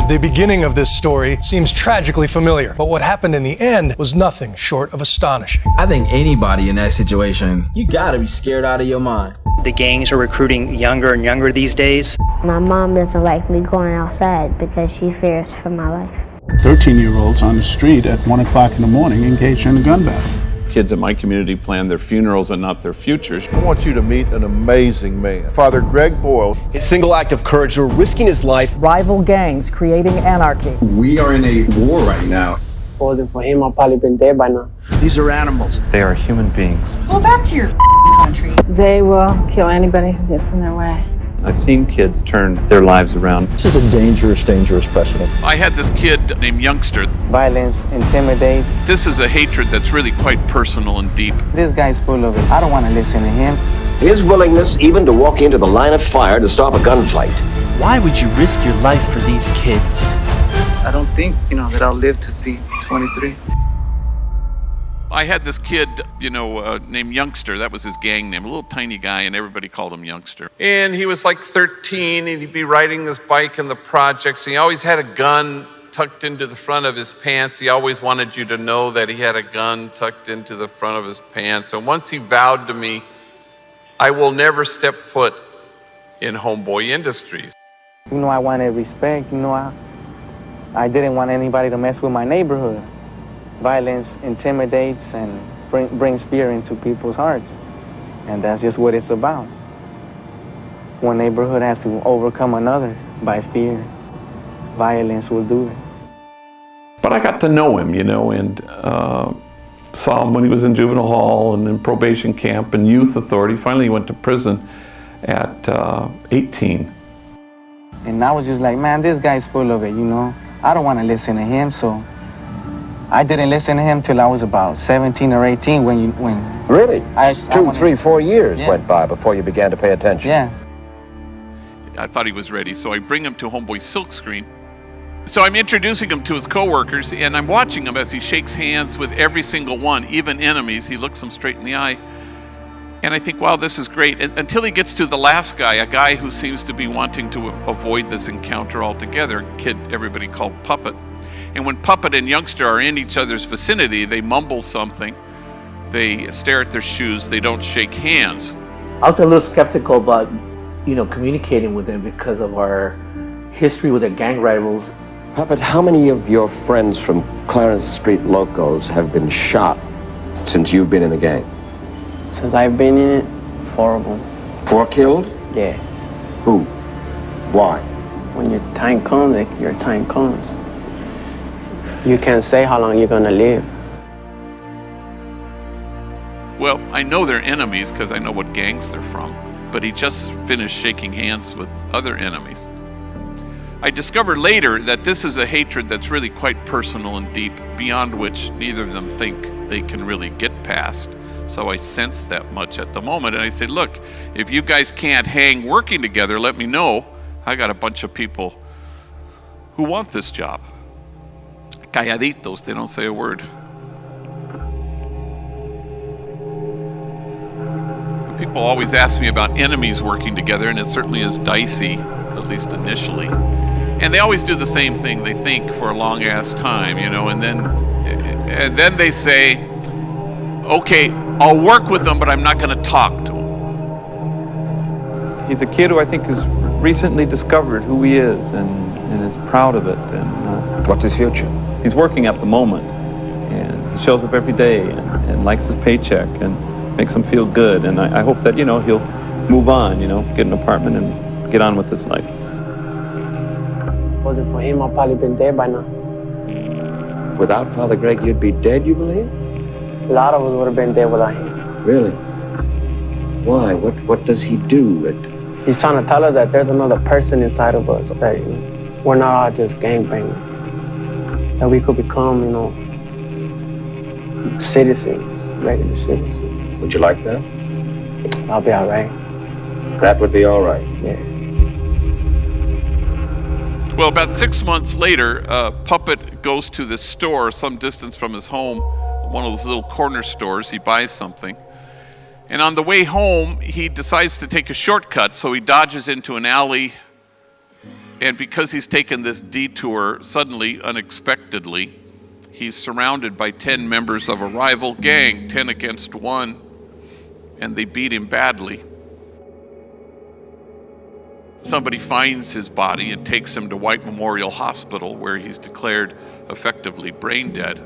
The beginning of this story seems tragically familiar, but what happened in the end was nothing short of astonishing. I think anybody in that situation, you gotta be scared out of your mind. The gangs are recruiting younger and younger these days. My mom doesn't like me going outside because she fears for my life. 13-year-olds on the street at 1 o'clock in the morning engaged in a gun battle. Kids in my community plan their funerals and not their futures. I want you to meet an amazing man, Father Greg Boyle. A single act of courage, risking his life. Rival gangs creating anarchy. We are in a war right now. Holding for him, I've probably been dead by now. These are animals. They are human beings. Go back to your country. They will kill anybody who gets in their way. I've seen kids turn their lives around. This is a dangerous precedent. I had this kid named Youngster. Violence intimidates. This is a hatred that's really quite personal and deep. This guy's full of it. I don't want to listen to him. His willingness even to walk into the line of fire to stop a gunfight. Why would you risk your life for these kids? I don't think, that I'll live to see 23. I had this kid, named Youngster. That was his gang name, a little tiny guy, and everybody called him Youngster. And he was like 13, and he'd be riding this bike in the projects. He always had a gun tucked into the front of his pants. He always wanted you to know that he had a gun tucked into the front of his pants. And once he vowed to me, I will never step foot in Homeboy Industries. I wanted respect. I didn't want anybody to mess with my neighborhood. Violence intimidates and brings fear into people's hearts. And that's just what it's about. One neighborhood has to overcome another by fear. Violence will do it. But I got to know him, and saw him when he was in juvenile hall and in probation camp and youth authority. Finally, he went to prison at 18. And I was just like, man, this guy's full of it, I don't want to listen to him, so I didn't listen to him till I was about 17 or 18 when Really? 2, 3, 4 years went by before you began to pay attention. Yeah. I thought he was ready, so I bring him to Homeboy Silkscreen. So I'm introducing him to his coworkers, and I'm watching him as he shakes hands with every single one, even enemies. He looks them straight in the eye. And I think, wow, this is great. Until he gets to the last guy, a guy who seems to be wanting to avoid this encounter altogether, a kid everybody called Puppet. And when Puppet and Youngster are in each other's vicinity, they mumble something. They stare at their shoes. They don't shake hands. I was a little skeptical about, communicating with them because of our history with the gang rivals. Puppet, how many of your friends from Clarence Street Locos have been shot since you've been in the gang? Since I've been in it, 4 of them. 4 killed? Yeah. Who? Why? When your time comes, your time comes. You can't say how long you're gonna live. Well, I know they're enemies because I know what gangs they're from, but he just finished shaking hands with other enemies. I discovered later that this is a hatred that's really quite personal and deep, beyond which neither of them think they can really get past. So I sense that much at the moment, and I say, look, if you guys can't hang working together, let me know. I got a bunch of people who want this job. Calladitos, they don't say a word. People always ask me about enemies working together, and it certainly is dicey, at least initially. And they always do the same thing. They think for a long-ass time, and then they say, okay, I'll work with them, but I'm not going to talk to him. He's a kid who I think has recently discovered who he is and is proud of it. And what's his future? He's working at the moment, and he shows up every day and likes his paycheck and makes him feel good. And I hope that, he'll move on, get an apartment and get on with his life. Wasn't for him, I've probably been dead by now. Without Father Greg, you'd be dead, you believe? A lot of us would have been dead without him. Really? Why? What does he do? He's trying to tell us that there's another person inside of us, that we're not all just gangbangers. That we could become, citizens, regular citizens. Would you like that? I'll be all right. That would be all right? Yeah. Well, about 6 months later, Puppet goes to this store some distance from his home, one of those little corner stores. He buys something. And on the way home, he decides to take a shortcut, so he dodges into an alley And because he's taken this detour suddenly, unexpectedly, he's surrounded by 10 members of a rival gang, 10 against 1, and they beat him badly. Somebody finds his body and takes him to White Memorial Hospital, where he's declared effectively brain dead.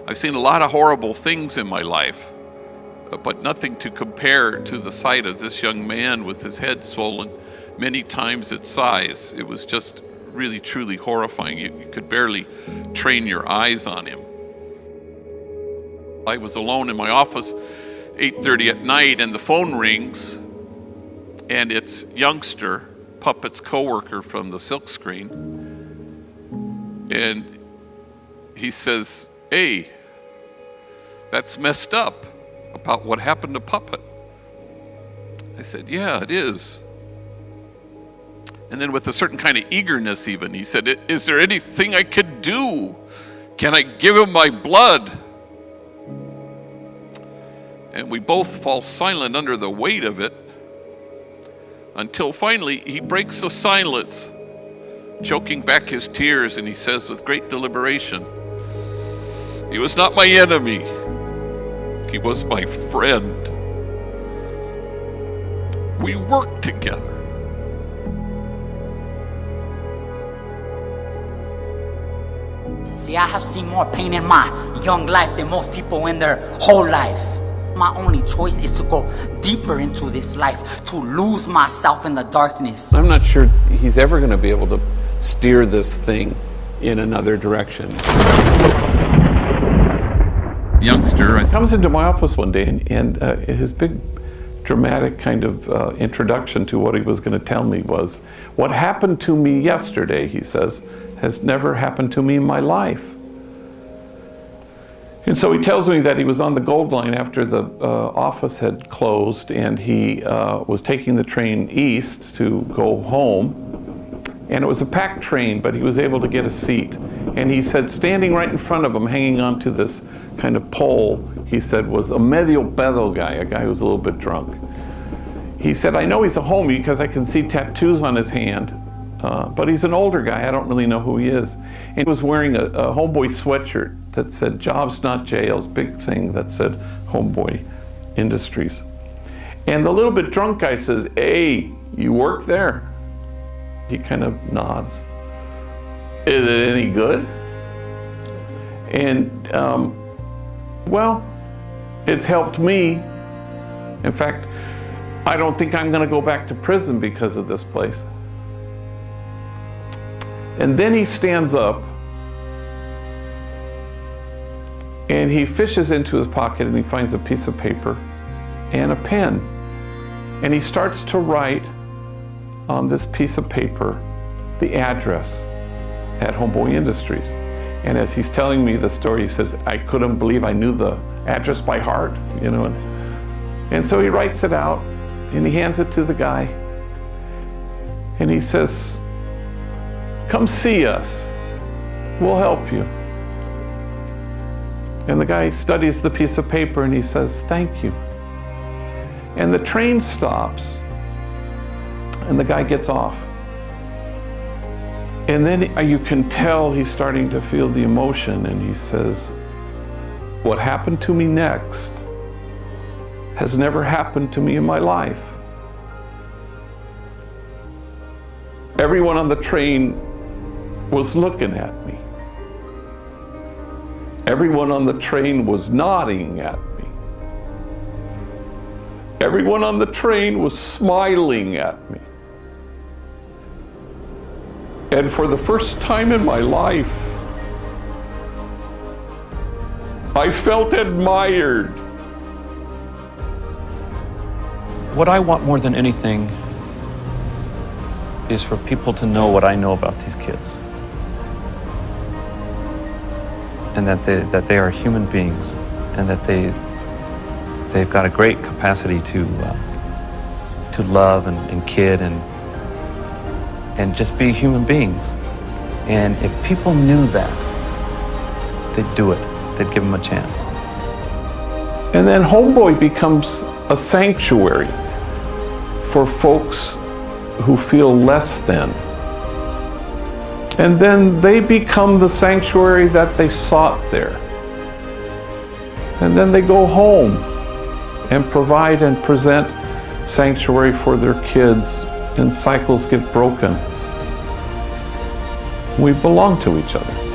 I've seen a lot of horrible things in my life, but nothing to compare to the sight of this young man with his head swollen many times its size. It was just really, truly horrifying. You could barely train your eyes on him. I was alone in my office, 8:30 at night, and the phone rings, and it's Youngster, Puppet's coworker from the silk screen, and he says, "Hey, that's messed up about what happened to Puppet." I said, "Yeah, it is." And then with a certain kind of eagerness even, he said, "Is there anything I could do? Can I give him my blood?" And we both fall silent under the weight of it, until finally he breaks the silence, choking back his tears, and he says with great deliberation, "He was not my enemy. He was my friend. We worked together." See, I have seen more pain in my young life than most people in their whole life. My only choice is to go deeper into this life, to lose myself in the darkness. I'm not sure he's ever going to be able to steer this thing in another direction. Youngster comes into my office one day, and his big dramatic kind of introduction to what he was going to tell me was, "What happened to me yesterday," he says, "has never happened to me in my life." And so he tells me that he was on the Gold Line after the office had closed, and he was taking the train east to go home. And it was a packed train, but he was able to get a seat. And he said, standing right in front of him, hanging onto this kind of pole, he said, was a medio pedo guy, a guy who was a little bit drunk. He said, "I know he's a homie because I can see tattoos on his hand, but he's an older guy. I don't really know who he is." And he was wearing a Homeboy sweatshirt that said "Jobs Not Jails," big thing that said Homeboy Industries. And the little bit drunk guy says, "Hey, you work there?" He kind of nods. "Is it any good?" And, well, it's helped me. In fact, I don't think I'm going to go back to prison because of this place. And then he stands up and he fishes into his pocket and he finds a piece of paper and a pen. And he starts to write on this piece of paper the address at Homeboy Industries. And as he's telling me the story, he says, "I couldn't believe I knew the address by heart, you know." And so he writes it out and he hands it to the guy. And he says, "Come see us. We'll help you." And the guy studies the piece of paper and he says, "Thank you." And the train stops and the guy gets off. And then you can tell he's starting to feel the emotion, and he says, "What happened to me next has never happened to me in my life. Everyone on the train was looking at me. Everyone on the train was nodding at me. Everyone on the train was smiling at me. And for the first time in my life, I felt admired." What I want more than anything is for people to know what I know about these kids. And that they are human beings, and that they've got a great capacity to love and kid and just be human beings. And if people knew that, they'd do it. They'd give them a chance. And then Homeboy becomes a sanctuary for folks who feel less than. And then they become the sanctuary that they sought there. And then they go home and provide and present sanctuary for their kids, and cycles get broken. We belong to each other.